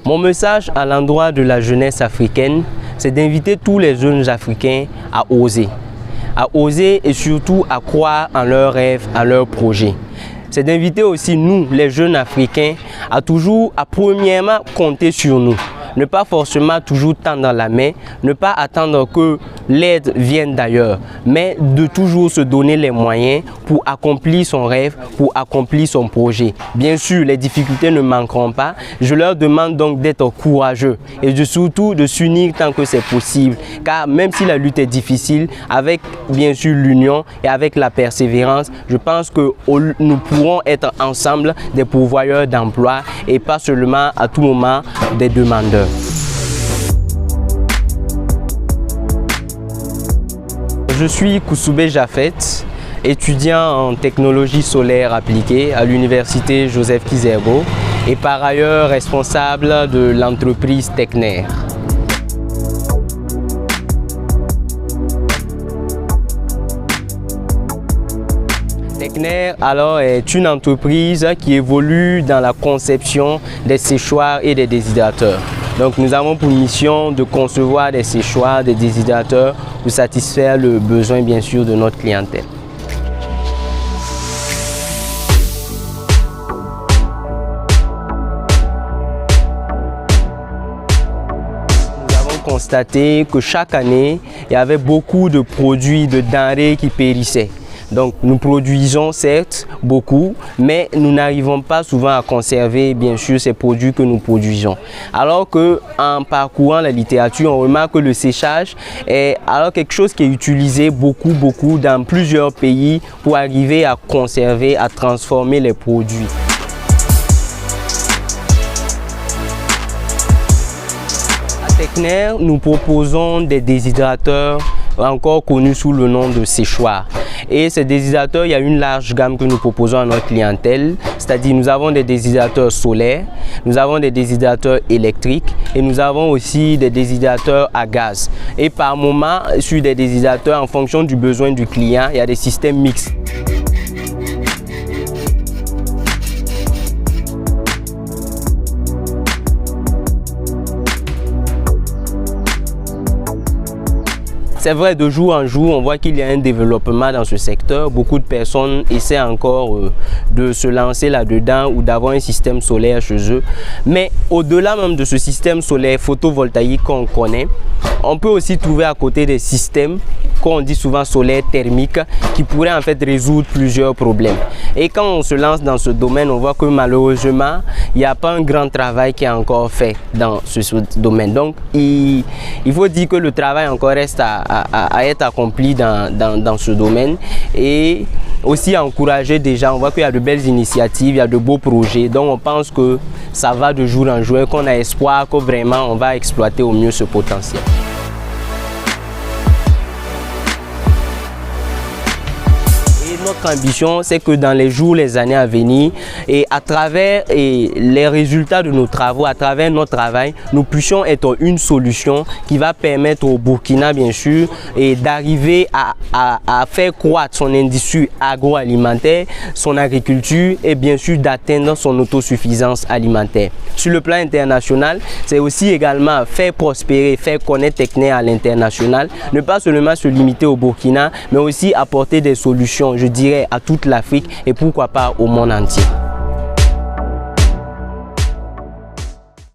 Mon message à l'endroit de la jeunesse africaine, c'est d'inviter tous les jeunes Africains à oser et surtout à croire en leurs rêves, en leurs projets. C'est d'inviter aussi nous, les jeunes Africains, à premièrement compter sur nous. Ne pas forcément toujours tendre la main, ne pas attendre que l'aide vienne d'ailleurs, mais de toujours se donner les moyens pour accomplir son rêve, pour accomplir son projet. Bien sûr, les difficultés ne manqueront pas. Je leur demande donc d'être courageux et surtout de s'unir tant que c'est possible. Car même si la lutte est difficile, avec bien sûr l'union et avec la persévérance, je pense que nous pourrons être ensemble des pourvoyeurs d'emplois et pas seulement à tout moment des demandeurs. Je suis Koussoubé Jafet, étudiant en technologie solaire appliquée à l'université Joseph Kizerbo et par ailleurs responsable de l'entreprise Techner. Techner alors est une entreprise qui évolue dans la conception des séchoirs et des déshydrateurs. Donc nous avons pour mission de concevoir des séchoirs, des déshydrateurs pour satisfaire le besoin bien sûr de notre clientèle. Nous avons constaté que chaque année, il y avait beaucoup de produits, de denrées qui périssaient. Donc nous produisons certes beaucoup, mais nous n'arrivons pas souvent à conserver bien sûr ces produits que nous produisons. Alors qu'en parcourant la littérature, on remarque que le séchage est alors quelque chose qui est utilisé beaucoup dans plusieurs pays pour arriver à conserver, à transformer les produits. À Techner, nous proposons des déshydrateurs encore connus sous le nom de séchoirs. Et ces déshydrateurs, il y a une large gamme que nous proposons à notre clientèle, c'est-à-dire nous avons des déshydrateurs solaires, nous avons des déshydrateurs électriques et nous avons aussi des déshydrateurs à gaz. Et par moment, sur des déshydrateurs, en fonction du besoin du client, il y a des systèmes mixtes. C'est vrai, de jour en jour, on voit qu'il y a un développement dans ce secteur. Beaucoup de personnes essaient encore de se lancer là-dedans ou d'avoir un système solaire chez eux. Mais au-delà même de ce système solaire photovoltaïque qu'on connaît, on peut aussi trouver à côté des systèmes qu'on dit souvent solaires thermiques qui pourraient en fait résoudre plusieurs problèmes. Et quand on se lance dans ce domaine, on voit que malheureusement, il n'y a pas un grand travail qui est encore fait dans ce domaine. Donc, il faut dire que le travail encore reste à être accompli dans ce domaine et aussi encourager des gens. On voit qu'il y a de belles initiatives, il y a de beaux projets, donc on pense que ça va de jour en jour, qu'on a espoir que vraiment on va exploiter au mieux ce potentiel. Notre ambition, c'est que dans les jours, les années à venir, et à travers les résultats de nos travaux, à travers notre travail, nous puissions être une solution qui va permettre au Burkina, bien sûr, d'arriver à faire croître son industrie agroalimentaire, son agriculture et bien sûr d'atteindre son autosuffisance alimentaire. Sur le plan international, c'est aussi également faire prospérer, faire connaître Techner à l'international, ne pas seulement se limiter au Burkina, mais aussi apporter des solutions, je dirais, à toute l'Afrique et pourquoi pas au monde entier.